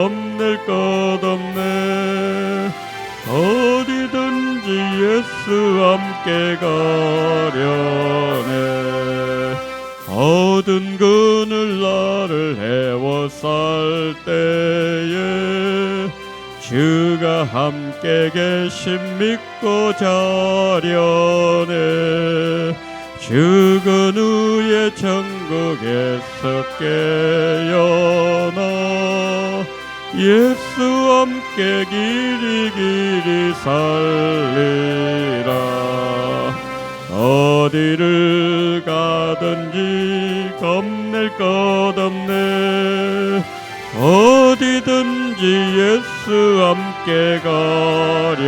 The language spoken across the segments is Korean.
없낼 것 없네. 어디든지 예수 함께 가려네. 어두운 그늘 나를 헤워쌀 때에 주가 함께 계심 믿고 자려네. 죽은 후에 천국에서 깨어나 예수 함께 길이 살리라. 어디를 가든지 겁낼 것 없네. 어디든지 예수 함께 가려네.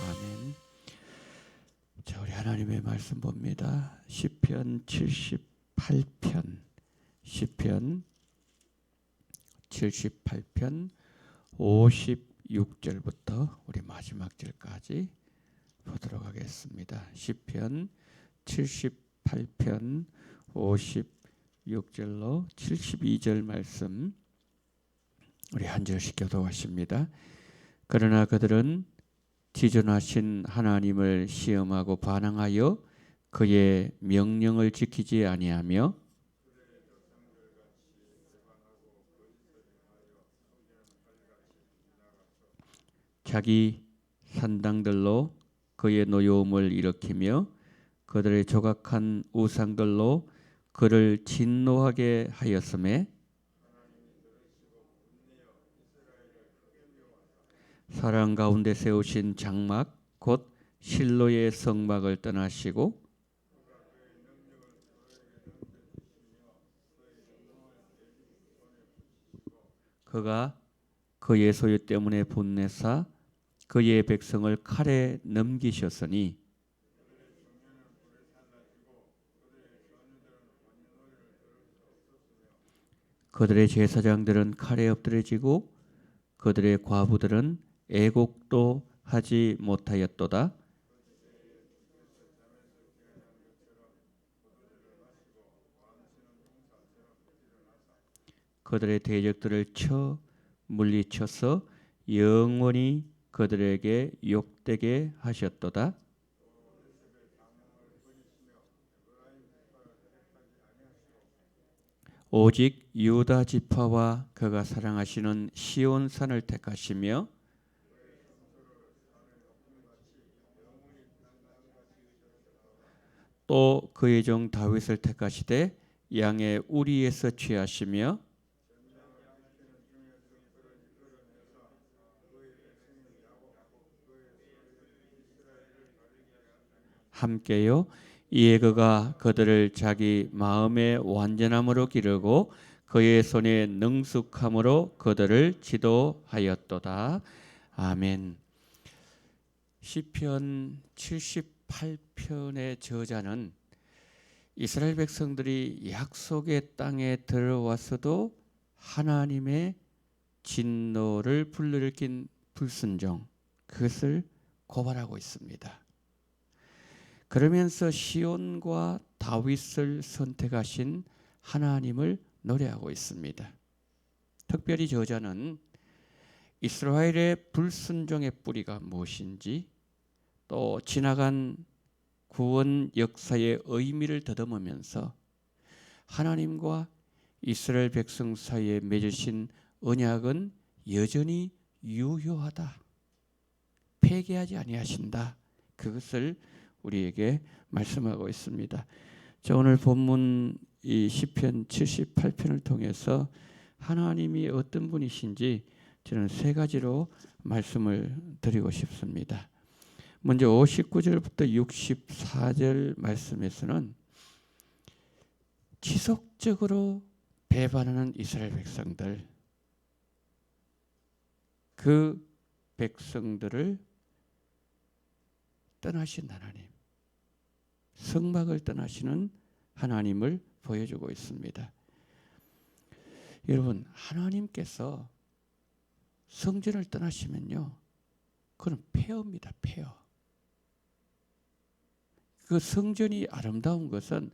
아멘. 자, 우리 하나님의 말씀 봅니다. 시편 78편 56절부터 우리 마지막 절까지 보도록 하겠습니다. 시편 78편 56절로 72절 말씀 우리 한 절씩 교독하십니다. 그러나 그들은 지존하신 하나님을 시험하고 반항하여 그의 명령을 지키지 아니하며 자기 산당들로 그의 노여움을 일으키며 그들의 조각한 우상들로 그를 진노하게 하였음에 사랑 가운데 세우신 장막 곧 실로의 성막을 떠나시고 그가 그의 소유 때문에 분내사 그의 백성을 칼에 넘기셨으니 그들의 제사장들은 칼에 엎드려지고 그들의 과부들은 애곡도 하지 못하였도다. 그들의 대적들을 쳐 물리쳐서 영원히 그들에게 욕되게 하셨도다. 오직 유다 지파와 그가 사랑하시는 시온 산을 택하시며 또 그의 종 다윗을 택하시되 양의 우리에서 취하시며 함께요 이에 그가 그들을 자기 마음의 완전함으로 기르고 그의 손의 능숙함으로 그들을 지도하였도다. 아멘. 시편 78편의 저자는 이스라엘 백성들이 약속의 땅에 들어왔어도 하나님의 진노를 불러일으킨 불순종, 그것을 고발하고 있습니다. 그러면서 시온과 다윗을 선택하신 하나님을 노래하고 있습니다. 특별히 저자는 이스라엘의 불순종의 뿌리가 무엇인지 또 지나간 구원 역사의 의미를 더듬으면서 하나님과 이스라엘 백성 사이에 맺으신 언약은 여전히 유효하다. 폐기하지 아니하신다. 그것을 우리에게 말씀하고 있습니다. 자, 오늘 본문 이 시편 78편을 통해서 하나님이 어떤 분이신지 저는 세 가지로 말씀을 드리고 싶습니다. 먼저 59절부터 64절 말씀에서는 지속적으로 배반하는 이스라엘 백성들, 그 백성들을 떠나신 하나님, 성막을 떠나시는 하나님을 보여주고 있습니다. 여러분, 하나님께서 성전을 떠나시면요, 그건 폐허입니다. 폐허. 그 성전이 아름다운 것은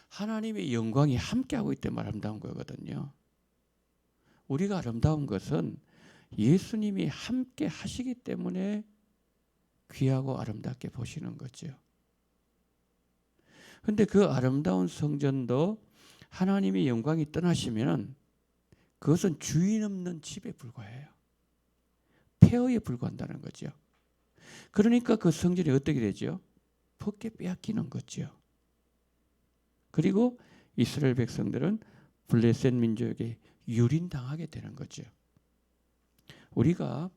하나님의 영광이 함께하고 있기 때문에 아름다운 거거든요. 우리가 아름다운 것은 예수님이 함께 하시기 때문에 귀하고 아름답게 보시는 거죠. 그런데 그 아름다운 성전도 하나님의 영광이 떠나시면 그것은 주인 없는 집에 불과해요. 폐허에 불과한다는 거죠. 그러니까 그 성전이 어떻게 되죠? 벗게 빼앗기는 거죠. 그리고 이스라엘 백성들은 블레셋 민족에게 유린당하게 되는 거죠. 우리가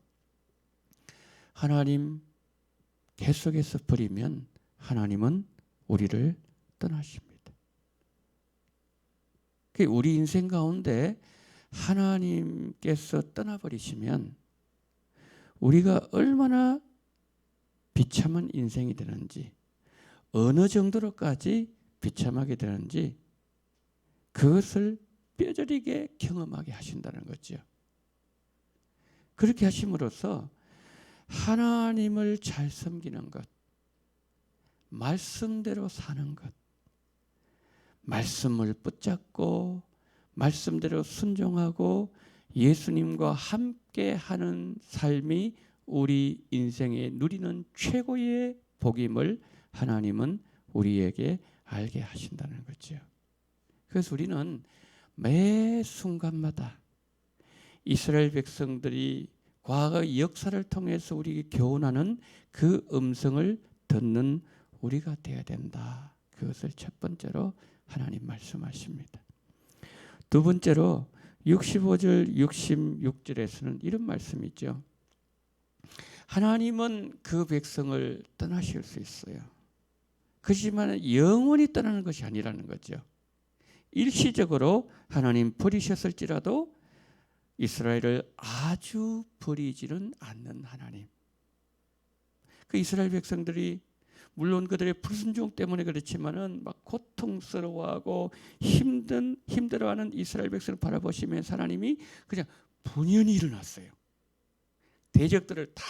하나님 계속해서 버리면 하나님은 우리를 떠나십니다. 우리 인생 가운데 하나님께서 떠나버리시면 우리가 얼마나 비참한 인생이 되는지, 어느 정도로까지 비참하게 되는지 그것을 뼈저리게 경험하게 하신다는 거죠. 그렇게 하심으로써 하나님을 잘 섬기는 것, 말씀대로 사는 것, 말씀을 붙잡고 말씀대로 순종하고 예수님과 함께하는 삶이 우리 인생에 누리는 최고의 복임을 하나님은 우리에게 알게 하신다는 거죠. 그래서 우리는 매 순간마다 이스라엘 백성들이 과거 역사를 통해서 우리에게 교훈하는 그 음성을 듣는 우리가 되어야 된다. 그것을 첫 번째로 하나님 말씀하십니다. 두 번째로 65절 66절에서는 이런 말씀이 있죠. 하나님은 그 백성을 떠나실 수 있어요. 그렇지만 영원히 떠나는 것이 아니라는 거죠. 일시적으로 하나님 버리셨을지라도 이스라엘을 아주 버리지는 않는 하나님. 그 이스라엘 백성들이 물론 그들의 불순종 때문에 그렇지만은 막 고통스러워하고 힘들어하는 이스라엘 백성을 바라보시면서 하나님이 그냥 분연히 일어났어요. 대적들을 다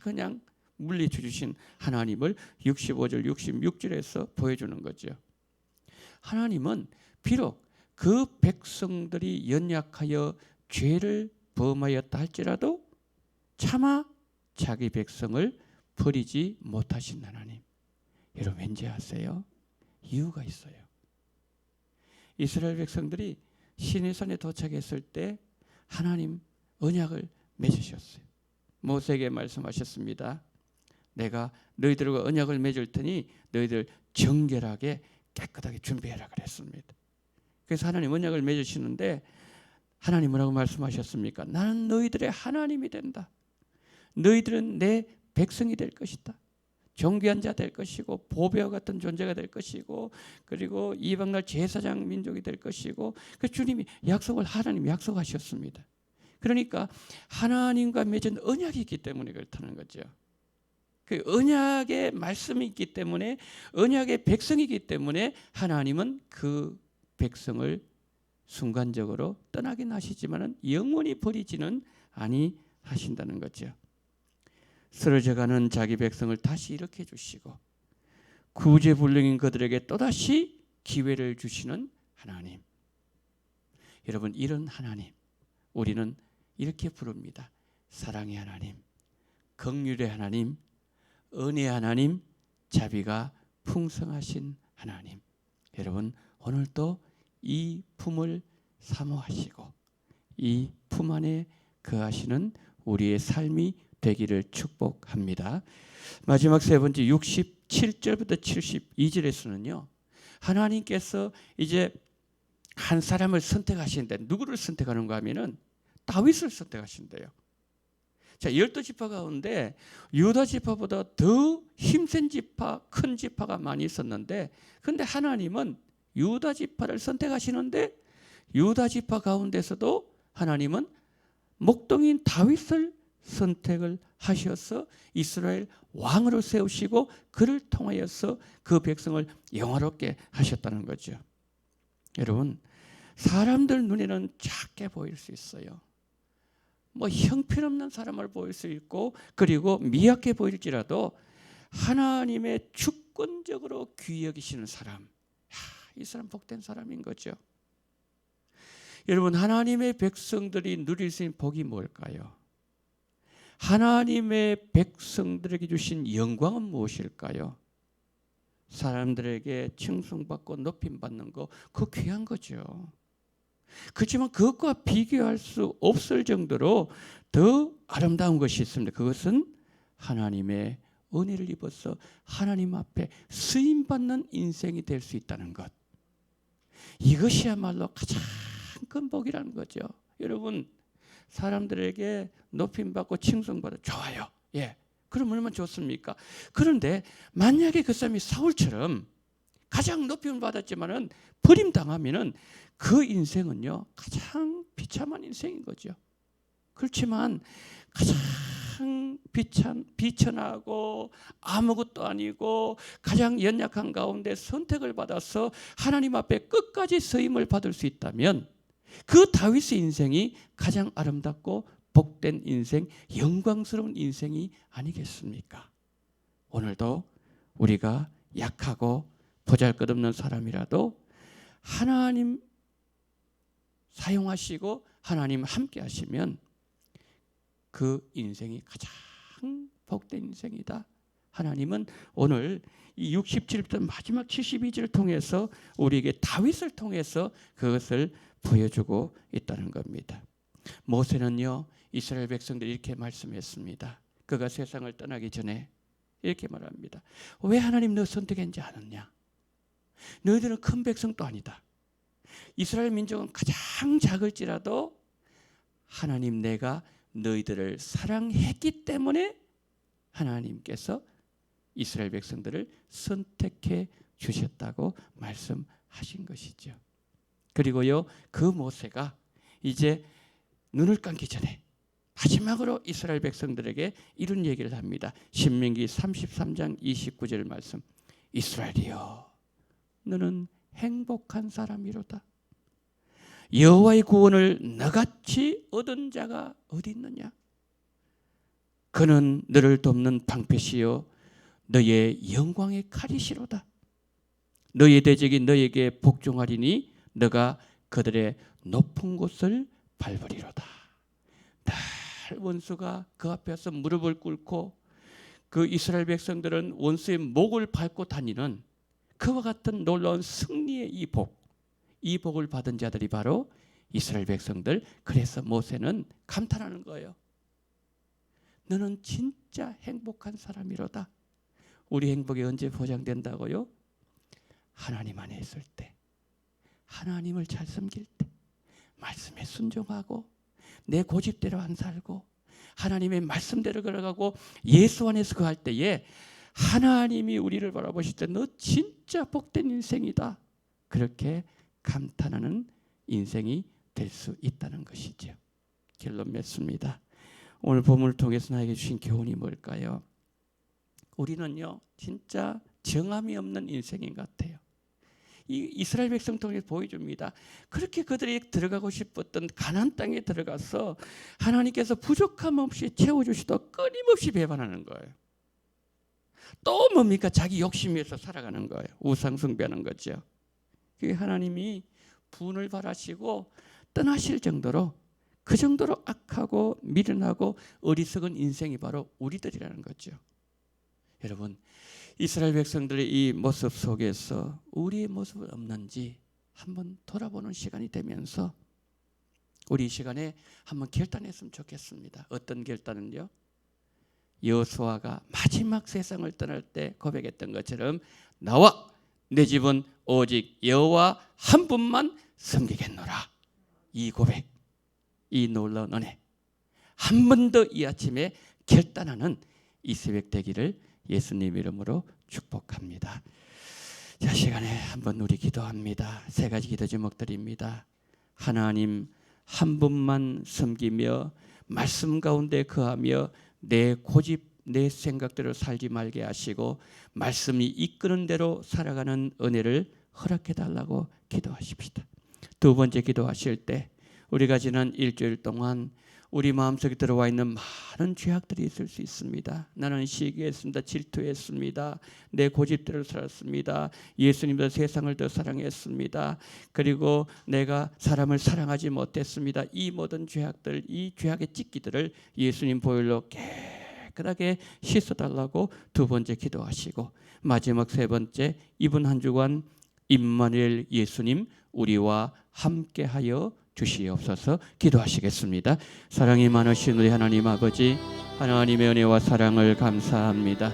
그냥 물리쳐 주신 하나님을 65절 66절에서 보여주는 거죠. 하나님은 비록 그 백성들이 연약하여 죄를 범하였다 할지라도 차마 자기 백성을 버리지 못하신 하나님. 여러분 왠지 아세요? 이유가 있어요. 이스라엘 백성들이 시내산에 도착했을 때 하나님 언약을 맺으셨어요. 모세에게 말씀하셨습니다. 내가 너희들과 언약을 맺을 테니 너희들 정결하게 깨끗하게 준비해라 그랬습니다. 그래서 하나님 언약을 맺으시는데 하나님 뭐라고 말씀하셨습니까? 나는 너희들의 하나님이 된다. 너희들은 내 백성이 될 것이다. 존귀한 자 될 것이고 보배와 같은 존재가 될 것이고 그리고 이방날 제사장 민족이 될 것이고 그 주님이 하나님 약속하셨습니다. 그러니까 하나님과 맺은 언약이 있기 때문에 그렇다는 거죠. 그 언약의 말씀이 있기 때문에 언약의 백성이기 때문에 하나님은 그 백성을 순간적으로 떠나긴 하시지만 영원히 버리지는 아니하신다는 거죠. 쓰러져가는 자기 백성을 다시 일으켜 주시고 구제불능인 그들에게 또다시 기회를 주시는 하나님. 여러분 이런 하나님 우리는 이렇게 부릅니다. 사랑의 하나님, 긍휼의 하나님, 은혜의 하나님, 자비가 풍성하신 하나님. 여러분 오늘도 이 품을 사모하시고 이 품 안에 거하시는 우리의 삶이 되기를 축복합니다. 마지막 세 번째 67절부터 72절에서는요. 하나님께서 이제 한 사람을 선택하시는데 누구를 선택하는가 하면은 다윗을 선택하신대요. 자, 12지파 가운데 유다 지파보다 더 힘센 지파, 큰 지파가 많이 있었는데 근데 하나님은 유다 지파를 선택하시는데 유다 지파 가운데서도 하나님은 목동인 다윗을 선택을 하셔서 이스라엘 왕으로 세우시고 그를 통하여서 그 백성을 영화롭게 하셨다는 거죠. 여러분 사람들 눈에는 작게 보일 수 있어요. 뭐 형편없는 사람을 보일 수 있고 그리고 미약해 보일지라도 하나님의 주권적으로 귀히 여기시는 사람 이 사람 복된 사람인 거죠. 여러분, 하나님의 백성들이 누릴 수 있는 복이 뭘까요? 하나님의 백성들에게 주신 영광은 무엇일까요? 사람들에게 칭송받고 높임받는 거, 그거 귀한 거죠. 그렇지만 그것과 비교할 수 없을 정도로 더 아름다운 것이 있습니다. 그것은 하나님의 은혜를 입어서 하나님 앞에 쓰임받는 인생이 될 수 있다는 것. 이것이야말로 가장 큰 복이라는 거죠. 여러분, 사람들에게 높임받고 칭송받아 좋아요. 예, 그럼 얼마나 좋습니까? 그런데 만약에 그 사람이 사울처럼 가장 높임을 받았지만은 버림당하면은 그 인생은요 가장 비참한 인생인 거죠. 그렇지만 가장 비천하고 아무것도 아니고 가장 연약한 가운데 선택을 받아서 하나님 앞에 끝까지 쓰임을 받을 수 있다면 그 다윗의 인생이 가장 아름답고 복된 인생, 영광스러운 인생이 아니겠습니까? 오늘도 우리가 약하고 보잘것없는 사람이라도 하나님 사용하시고 하나님 함께 하시면 그 인생이 가장 복된 인생이다. 하나님은 오늘 이 67편 마지막 72절을 통해서 우리에게 다윗을 통해서 그것을 보여주고 있다는 겁니다. 모세는요 이스라엘 백성들이 이렇게 말씀했습니다. 그가 세상을 떠나기 전에 이렇게 말합니다. 왜 하나님 너 선택했는지 아느냐? 너희들은 큰 백성도 아니다. 이스라엘 민족은 가장 작을지라도 하나님 내가 너희들을 사랑했기 때문에 하나님께서 이스라엘 백성들을 선택해 주셨다고 말씀하신 것이죠. 그리고요 그 모세가 이제 눈을 감기 전에 마지막으로 이스라엘 백성들에게 이런 얘기를 합니다. 신명기 33장 29절 말씀. 이스라엘이여 너는 행복한 사람이로다. 여호와의 구원을 너같이 얻은 자가 어디 있느냐? 그는 너를 돕는 방패시요 너의 영광의 칼이시로다. 너의 대적이 너에게 복종하리니 너가 그들의 높은 곳을 밟으리로다. 늘 원수가 그 앞에서 무릎을 꿇고 그 이스라엘 백성들은 원수의 목을 밟고 다니는 그와 같은 놀라운 승리의 이 복을 받은 자들이 바로 이스라엘 백성들. 그래서 모세는 감탄하는 거예요. 너는 진짜 행복한 사람이로다. 우리 행복이 언제 보장된다고요? 하나님 안에 있을 때, 하나님을 잘 섬길 때, 말씀에 순종하고 내 고집대로 안 살고 하나님의 말씀대로 걸어가고 예수 안에서 거할 때에 하나님이 우리를 바라보실 때 너 진짜 복된 인생이다. 그렇게 감탄하는 인생이 될 수 있다는 것이죠. 결론 맺습니다. 오늘 본문을 통해서 나에게 주신 교훈이 뭘까요? 우리는요 진짜 정함이 없는 인생인 것 같아요. 이 이스라엘 백성 통해 보여줍니다. 그렇게 그들이 들어가고 싶었던 가나안 땅에 들어가서 하나님께서 부족함 없이 채워주시도 끊임없이 배반하는 거예요. 또 뭡니까? 자기 욕심 위해서 살아가는 거예요. 우상 숭배하는 거죠. 그게 하나님이 분을 발하시고 떠나실 정도로 그 정도로 악하고 미련하고 어리석은 인생이 바로 우리들이라는 거죠. 여러분, 이스라엘 백성들의 이 모습 속에서 우리의 모습은 없는지 한번 돌아보는 시간이 되면서 우리 이 시간에 한번 결단했으면 좋겠습니다. 어떤 결단은요? 여호수아가 마지막 세상을 떠날 때 고백했던 것처럼 나와 내 집은 오직 여호와 한 분만 섬기겠노라. 이 고백, 이 놀라운 은혜 한 번 더 이 아침에 결단하는 이 새벽 되기를 예수님 이름으로 축복합니다. 자, 시간에 한번 우리 기도합니다. 세 가지 기도 제목드립니다. 하나님 한 분만 섬기며 말씀 가운데 거하며 내 고집 내 생각대로 살지 말게 하시고 말씀이 이끄는 대로 살아가는 은혜를 허락해 달라고 기도하십시다. 두 번째 기도하실 때 우리가 지난 일주일 동안 우리 마음속에 들어와 있는 많은 죄악들이 있을 수 있습니다. 나는 시기했습니다. 질투했습니다. 내 고집대로 살았습니다. 예수님보다 세상을 더 사랑했습니다. 그리고 내가 사람을 사랑하지 못했습니다. 이 모든 죄악들, 이 죄악의 찢기들을 예수님 보혈로 깨끗하게 씻어달라고 두 번째 기도하시고, 마지막 세 번째, 이번 한 주간 임마누엘 예수님 우리와 함께하여 주시옵소서 기도하시겠습니다. 사랑이 많으신 우리 하나님 아버지, 하나님의 은혜와 사랑을 감사합니다.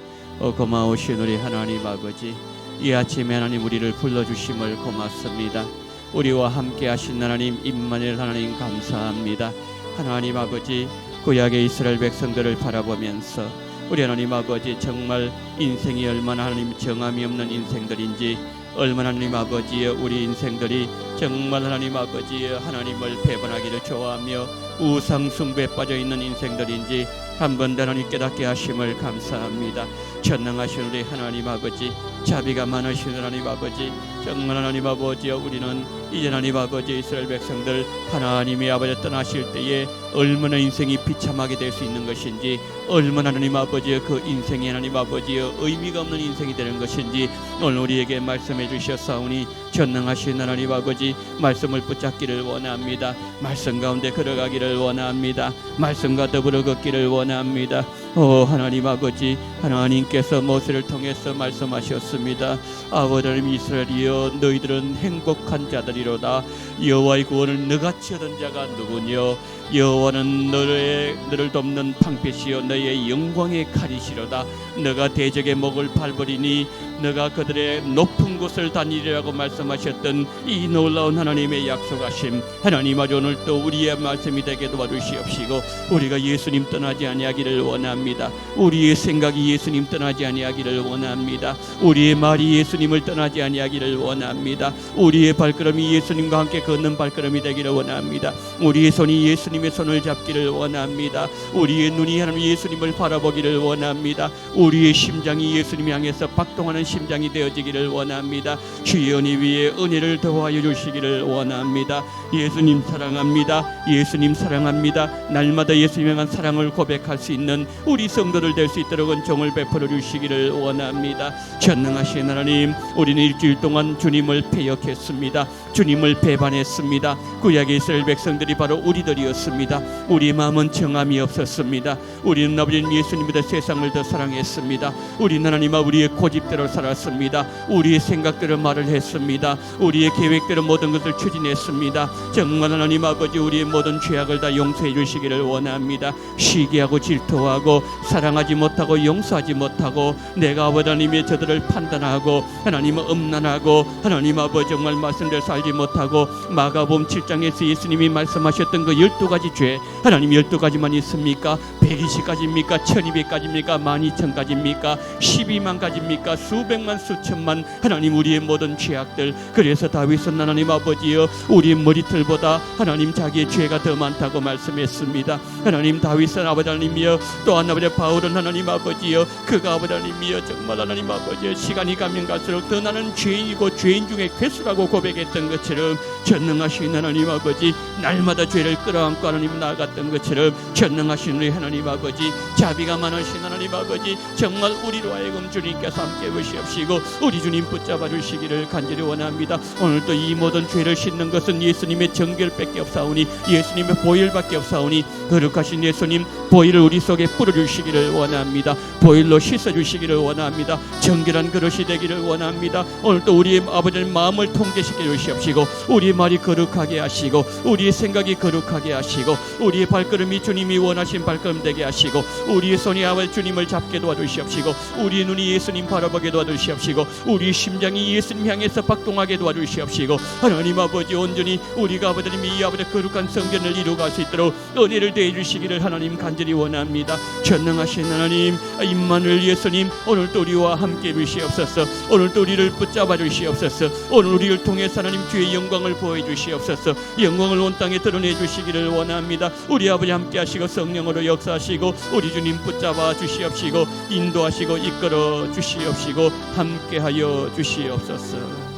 고마우신 우리 하나님 아버지, 이 아침에 하나님 우리를 불러주심을 고맙습니다. 우리와 함께 하신 하나님 임마누엘 하나님 감사합니다. 하나님 아버지, 구약의 이스라엘 백성들을 바라보면서 우리 하나님 아버지, 정말 인생이 얼마나 하나님 정함이 없는 인생들인지, 얼마나 하나님 아버지의 우리 인생들이 정말 하나님 아버지의 하나님을 배반하기를 좋아하며 우상 숭배에 빠져 있는 인생들인지 한번 더 하나님 깨닫게 하심을 감사합니다. 전능하신 우리 하나님 아버지, 자비가 많으신 하나님 아버지, 정말 하나님 아버지여, 우리는 이제 하나님 아버지 이스라엘 백성들 하나님의 아버지 떠나실 때에 얼마나 인생이 비참하게 될 수 있는 것인지, 얼마나 하나님 아버지의 그 인생이 하나님 아버지의 의미가 없는 인생이 되는 것인지 오늘 우리에게 말씀해 주셨사오니, 전능하신 하나님 아버지 말씀을 붙잡기를 원합니다. 말씀 가운데 걸어가기를 원합니다. 말씀과 더불어 걷기를 원합니다. 오 하나님 아버지, 하나님께서 모세를 통해서 말씀하셨습니다. 아버지 하나님, 이스라엘이여 너희들은 행복한 자들이로다. 여호와의 구원을 너같이 얻은 자가 누구뇨? 여호와는 너를 돕는 방패시요 너의 영광의 칼이시로다. 너가 대적의 목을 밟으리니 너가 그들의 높은 곳을 다니리라고 말씀하셨던 이 놀라운 하나님의 약속하심, 하나님 아버지 오늘 또 우리의 말씀이 되게 도와주시옵시고, 우리가 예수님 떠나지 아니하기를 원합니다. 우리의 생각이 예수님 떠나지 아니하기를 원합니다. 우리의 말이 예수님을 떠나지 아니하기를 원합니다. 우리의 발걸음이 예수님과 함께 걷는 발걸음이 되기를 원합니다. 우리의 손이 예수님의 손을 잡기를 원합니다. 우리의 눈이 하나님 예수님을 바라보기를 원합니다. 우리의 심장이 예수님 향해서 박동하는 심장이 되어지기를 원합니다. 주의 은혜 위에 은혜를 더하여 주시기를 원합니다. 예수님 사랑합니다. 예수님 사랑합니다. 날마다 예수님에 대한 사랑을 고백할 수 있는 우리 성도들 될 수 있도록 은총을 베풀어 주시기를 원합니다. 전능하신 하나님, 우리는 일주일 동안 주님을 배역했습니다. 주님을 배반했습니다. 구약의 이스라엘 백성들이 바로 우리들이었습니다. 우리 마음은 정함이 없었습니다. 우리는 아버지는 예수님보다 세상을 더 사랑했습니다. 우리는 하나님과 우리의 고집대로 살았습니다. 우리의 생각대로 말을 했습니다. 우리의 계획대로 모든 것을 추진했습니다. 정말 하나님 아버지, 우리의 모든 죄악을 다 용서해 주시기를 원합니다. 시기하고 질투하고 사랑하지 못하고 용서하지 못하고 내가 아버지 하나님의 저들을 판단하고 하나님을 음란하고 하나님 아버지 정말 말씀대로 살지 못하고 마가복음 7장에서 예수님이 말씀하셨던 그 12가지 죄, 하나님 12가지만 있습니까? 120가지입니까? 1200가지입니까? 12000가지입니까? 12만가지입니까? 수백만 수천만 하나님 우리의 모든 죄악들. 그래서 다윗은 하나님 아버지여 우리 머리털보다 하나님 자기의 죄가 더 많다고 말씀했습니다. 하나님 다윗은 아버지 하나님이여, 또한 아버지 바울은 하나님 아버지여 그가 아버지 하나님이여 정말 하나님 아버지여 시간이 가면 갈수록 더 나는 죄인이고 죄인 중에 괴수라고 고백했던 것처럼, 전능하신 하나님 아버지 날마다 죄를 끌어안고 하나님 나아갔던 것처럼, 전능하신 우리 하나님 아버지 자비가 많으신 하나님 아버지 정말 우리로 하여금 주님께서 함께 보시옵시고 우리 주님 붙잡아 주시기를 간절히 원합니다. 오늘도 이 모든 죄를 씻는 것은 예수님의 정결밖에 없사오니, 예수님의 보혈밖에 없사오니, 거룩하신 예수님 보혈을 우리 속에 뿌려주시기를 원합니다. 보혈로 씻어주시기를 원합니다. 정결한 그릇이 되기를 원합니다. 오늘도 우리의 아버지의 마음을 통제시켜 주시옵시고 우리의 말이 거룩하게 하시고 우리의 생각이 거룩하게 하시고 우리의 발걸음이 주님이 원하신 발걸음 되게 하시고 우리의 손이 아버지 주님을 잡게 도와주시옵시고 우리의 눈이 예수님 바라보게 도와주시옵시고 우리의 심장이 예수님 향해서 박동하게 도와주시옵시고 하나님 아버지 온전히 우리가 아버지님이 이 아버지 거룩한 성전을 이루어갈 수 있도록 은혜를 대해 주시기를 하나님 간절히 원합니다. 전능하신 하나님 임마누엘 예수님 오늘도 우리와 함께 해주시옵소서. 오늘도 우리를 붙잡아 주시옵소서. 오늘 우리를 통해서 하나님 주의 영광을 보여주시옵소서. 영광을 온 땅에 드러내 주시기를 원합니다. 우리 아버지 함께 하시고 성령으로 역사하시고 우리 주님 붙잡아 주시옵시고 인도하시고 이끌어 주시옵시고 함께하여 주시옵소서.